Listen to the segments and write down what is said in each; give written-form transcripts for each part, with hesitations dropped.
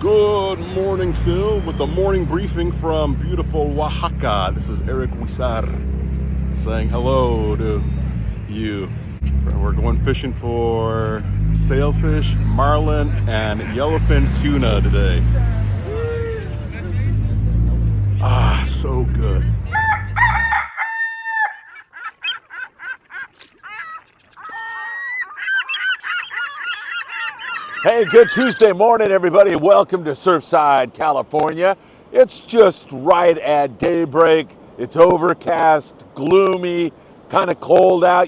Good morning, Phil, with the morning briefing from beautiful Oaxaca. This is Eric Huizar saying hello to you. We're going fishing for sailfish, marlin, and yellowfin tuna today. Ah, so good. Hey, good Tuesday morning, everybody. Welcome to Surfside, California. It's just right at daybreak. It's overcast, gloomy, kind of cold out,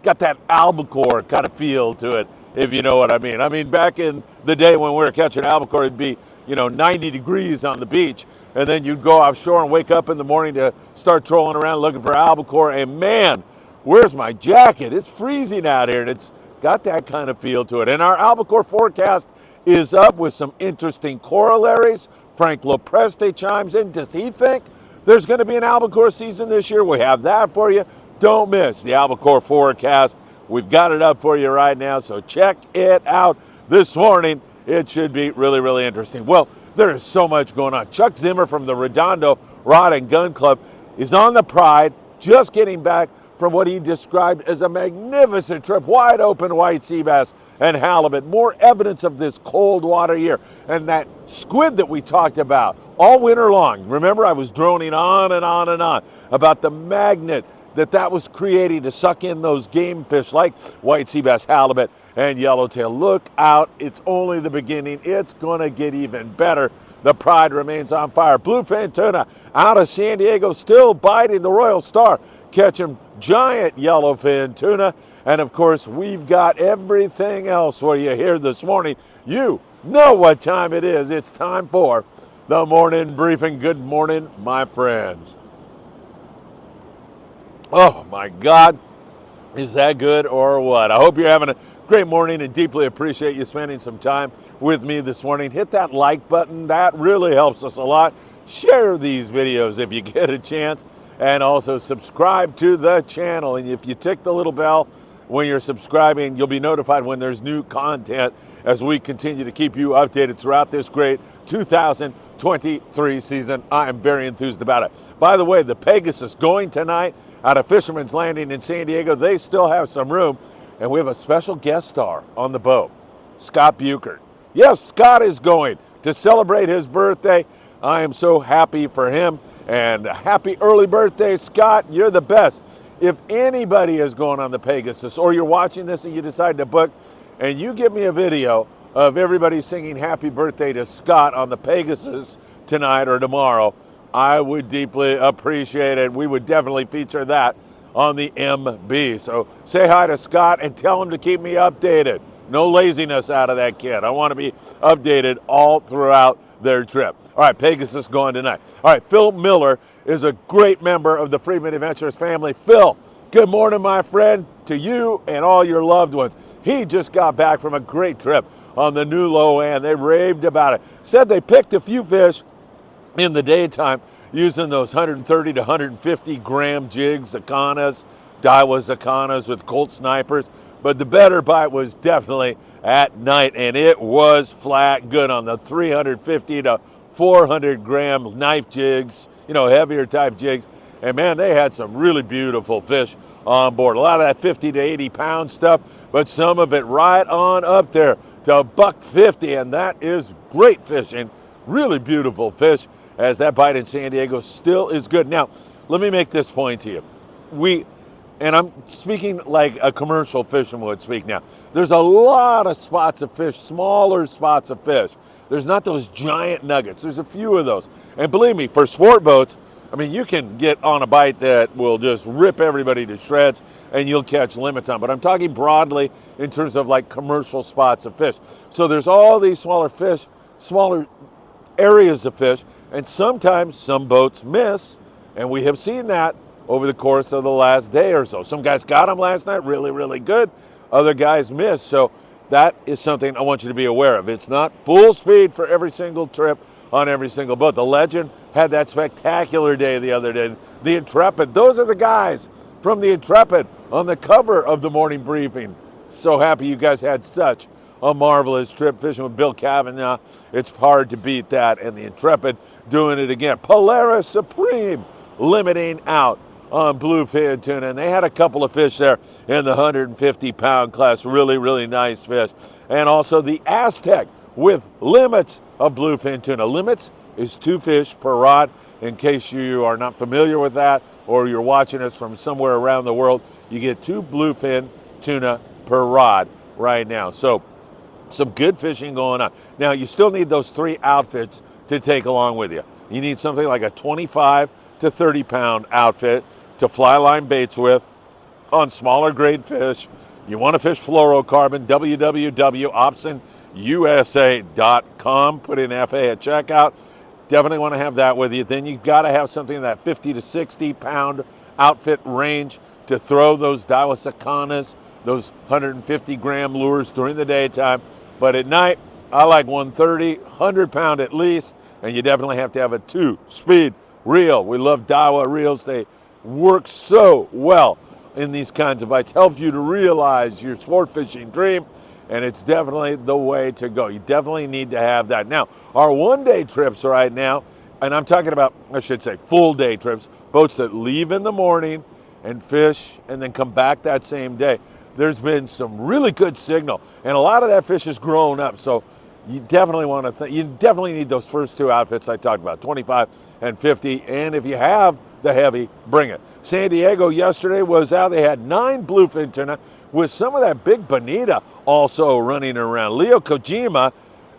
got that albacore kind of feel to it, if you know what I mean. I mean, back in the day when we were catching albacore, it'd be, 90 degrees on the beach, and then you'd go offshore and wake up in the morning to start trolling around looking for albacore, and man, where's my jacket? It's freezing out here, and it's got that kind of feel to it. And our albacore forecast is up with some interesting corollaries. Frank Lopresti chimes in. Does he think there's going to be an albacore season this year? We have that for you. Don't miss the albacore forecast. We've got it up for you right now, so check it out this morning. It should be really, really interesting. Well, there is so much going on. Chuck Zimmer from the Redondo Rod and Gun Club is on the Pride, just getting back from what he described as a magnificent trip, wide open white sea bass and halibut. More evidence of this cold water year. And that squid that we talked about all winter long. Remember, I was droning on and on and on about the magnet that was creating to suck in those game fish like white sea bass, halibut, and yellowtail. Look out, it's only the beginning. It's gonna get even better. The Pride remains on fire. Bluefin tuna out of San Diego, still biting the Royal Star, catching giant yellowfin tuna. And of course, we've got everything else for you here this morning. You know what time it is. It's time for the morning briefing. Good morning, my friends. Oh my God, is that good or what? I hope you're having a great morning and deeply appreciate you spending some time with me this morning. Hit that like button, that really helps us a lot. Share these videos if you get a chance, and also subscribe to the channel. And if you tick the little bell when you're subscribing, you'll be notified when there's new content as we continue to keep you updated throughout this great 2023 season. I am very enthused about it. By the way, the Pegasus going tonight out of Fisherman's Landing in San Diego. They still have some room, and we have a special guest star on the boat, Scott Buchert. Yes, Scott is going to celebrate his birthday. I am so happy for him, and happy early birthday, Scott. You're the best. If anybody is going on the Pegasus, or you're watching this and you decide to book, and you give me a video of everybody singing happy birthday to Scott on the Pegasus tonight or tomorrow, I would deeply appreciate it. We would definitely feature that on the MB. So say hi to Scott and tell him to keep me updated. No laziness out of that kid. I want to be updated all throughout their trip. All right, Pegasus going tonight. All right, Phil Miller is a great member of the Friedman Adventures family. Phil, good morning, my friend, to you and all your loved ones. He just got back from a great trip on the new low end. They raved about it. Said they picked a few fish in the daytime using those 130 to 150 gram jigs, Akanas, Daiwa Akanas with Colt snipers. But the better bite was definitely at night, and it was flat good on the 350 to 400 gram knife jigs, heavier type jigs. And man, they had some really beautiful fish on board. A lot of that 50 to 80 pound stuff, but some of it right on up there to $150, and that is great fishing. Really beautiful fish, as that bite in San Diego still is good. Now, let me make this point to you. And I'm speaking like a commercial fisherman would speak now. There's a lot of spots of fish, smaller spots of fish. There's not those giant nuggets. There's a few of those. And believe me, for sport boats, I mean, you can get on a bite that will just rip everybody to shreds and you'll catch limits on. But I'm talking broadly in terms of like commercial spots of fish. So there's all these smaller fish, smaller areas of fish, and sometimes some boats miss, and we have seen that over the course of the last day or so. Some guys got them last night, really, really good. Other guys missed. So that is something I want you to be aware of. It's not full speed for every single trip on every single boat. The Legend had that spectacular day the other day. The Intrepid, those are the guys from the Intrepid on the cover of the morning briefing. So happy you guys had such a marvelous trip fishing with Bill Cavanaugh. It's hard to beat that. And the Intrepid doing it again. Polaris Supreme limiting out on bluefin tuna. And they had a couple of fish there in the 150-pound class. Really, really nice fish. And also the Aztec with limits of bluefin tuna. Limits is 2 fish per rod. In case you are not familiar with that or you're watching us from somewhere around the world, you get 2 bluefin tuna per rod right now. So some good fishing going on. Now, you still need those 3 outfits to take along with you. You need something like a 25 to 30-pound outfit to fly line baits with on smaller grade fish. You want to fish fluorocarbon, www.opsonusa.com. Put in FA at checkout. Definitely want to have that with you. Then you've got to have something in that 50 to 60-pound outfit range to throw those Dawasacanas, those 150-gram lures during the daytime. But at night, I like 130, 100-pound at least, and you definitely have to have a 2-speed reel. We love Dawa reels. They work so well in these kinds of bites. Helps you to realize your sport fishing dream, and it's definitely the way to go. You definitely need to have that. Now, our one-day trips right now, and I'm talking about, I should say, full-day trips, boats that leave in the morning and fish and then come back that same day. There's been some really good signal, and a lot of that fish has grown up, so you definitely want to you definitely need those first 2 outfits I talked about, 25 and 50, and if you have the heavy, bring it. San Diego yesterday was out. They had 9 bluefin tuna with some of that big bonita also running around. Leo Kojima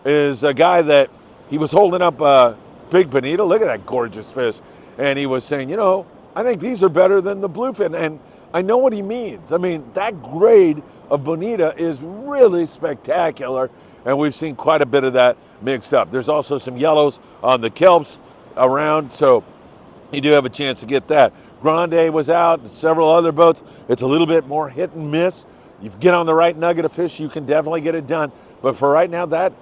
is a guy that he was holding up a big bonita. Look at that gorgeous fish. And he was saying, you know, I think these are better than the bluefin. And I know what he means. I mean, that grade of bonita is really spectacular. And we've seen quite a bit of that mixed up. There's also some yellows on the kelps around, so you do have a chance to get that. Grande was out, and several other boats. It's a little bit more hit and miss. You get on the right nugget of fish, you can definitely get it done. But for right now, that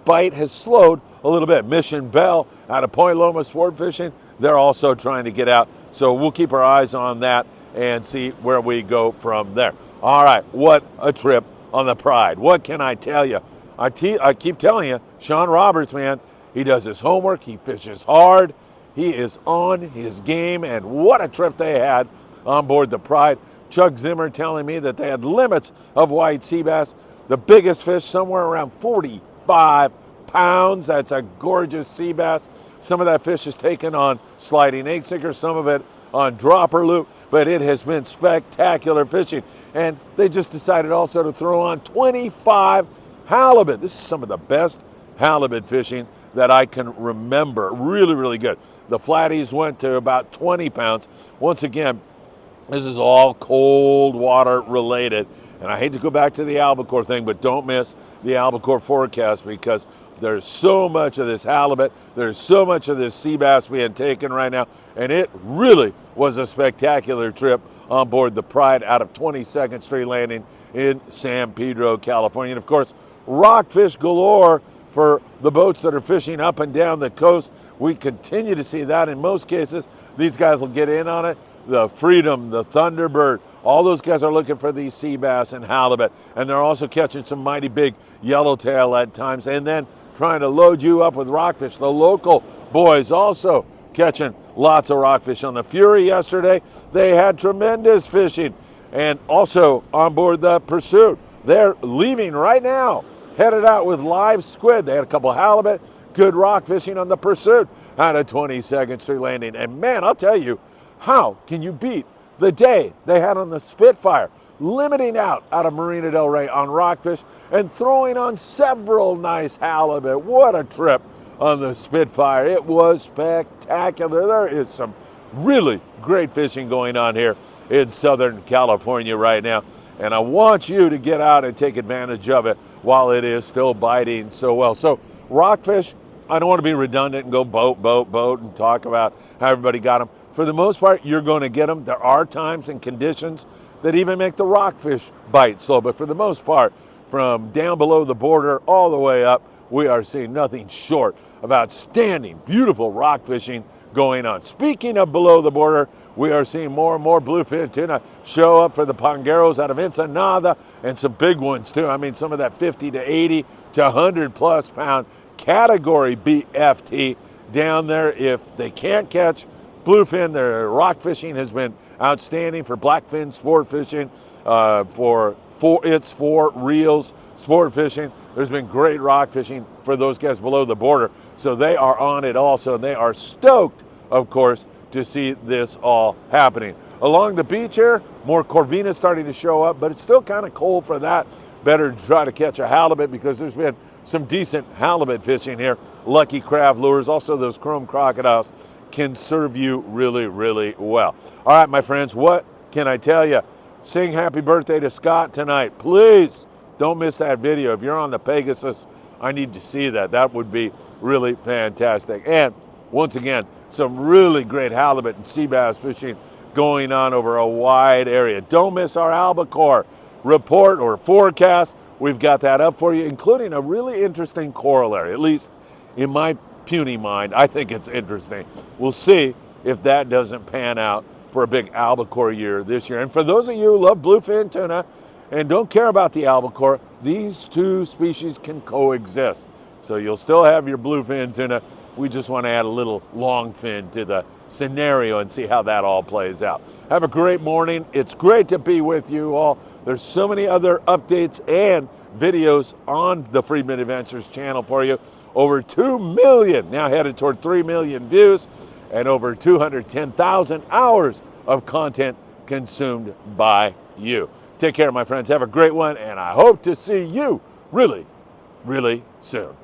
bite has slowed a little bit. Mission Bell out of Point Loma Sport Fishing, they're also trying to get out. So we'll keep our eyes on that and see where we go from there. All right, what a trip on the Pride. What can I tell you? I keep telling you, Sean Roberts, man, he does his homework, he fishes hard, he is on his game, and what a trip they had on board the Pride. Chuck Zimmer telling me that they had limits of white sea bass. The biggest fish somewhere around 45 pounds. That's a gorgeous sea bass. Some of that fish is taken on sliding egg sinker, some of it on dropper loop, but it has been spectacular fishing. And they just decided also to throw on 25 halibut. This is some of the best halibut fishing that I can remember. Really, really good. The flatties went to about 20 pounds. Once again, this is all cold water related. And I hate to go back to the albacore thing, but don't miss the albacore forecast because there's so much of this halibut, there's so much of this sea bass being taken right now, and it really was a spectacular trip on board the Pride out of 22nd Street Landing in San Pedro, California. And of course, rockfish galore for the boats that are fishing up and down the coast. We continue to see that in most cases. These guys will get in on it. The Freedom, the Thunderbird, all those guys are looking for these sea bass and halibut. And they're also catching some mighty big yellowtail at times and then trying to load you up with rockfish. The local boys also catching lots of rockfish. On the Fury yesterday, they had tremendous fishing. And also on board the Pursuit, they're leaving right now, headed out with live squid. They had a couple of halibut, good rock fishing on the Pursuit out of 22nd Street Landing. And man, I'll tell you, how can you beat the day they had on the Spitfire, limiting out of Marina Del Rey on rockfish and throwing on several nice halibut. What a trip on the Spitfire. It was spectacular. There is some really great fishing going on here in Southern California right now. And I want you to get out and take advantage of it while it is still biting so well. So rockfish, I don't want to be redundant and go boat and talk about how everybody got them. For the most part, you're going to get them. There are times and conditions that even make the rockfish bite slow. But for the most part, from down below the border all the way up, we are seeing nothing short of outstanding, beautiful rock fishing going on. Speaking of below the border, we are seeing more and more bluefin tuna show up for the pangeros out of Ensenada, and some big ones too. I mean, some of that 50 to 80 to 100 plus pound category BFT down there. If they can't catch bluefin, their rock fishing has been outstanding for blackfin sport fishing, for reels sport fishing. There's been great rock fishing for those guys below the border, so they are on it also, and they are stoked, of course, to see this all happening. Along the beach here, more corvinas starting to show up, but it's still kind of cold for that. Better try to catch a halibut, because there's been some decent halibut fishing here. Lucky craft lures, also those chrome crocodiles can serve you really, really well. All right, my friends, what can I tell you? Sing happy birthday to Scott tonight. Please don't miss that video. If you're on the Pegasus, I need to see that. That would be really fantastic. And once again, some really great halibut and sea bass fishing going on over a wide area. Don't miss our albacore report or forecast. We've got that up for you, including a really interesting corollary, at least in my puny mind. I think it's interesting. We'll see if that doesn't pan out for a big albacore year this year. And for those of you who love bluefin tuna and don't care about the albacore, these two species can coexist. So you'll still have your bluefin tuna. We just want to add a little longfin to the scenario and see how that all plays out. Have a great morning. It's great to be with you all. There's so many other updates and videos on the Friedman Adventures channel for you. Over 2 million, now headed toward 3 million views, and over 210,000 hours of content consumed by you. Take care, my friends. Have a great one, and I hope to see you really, really soon.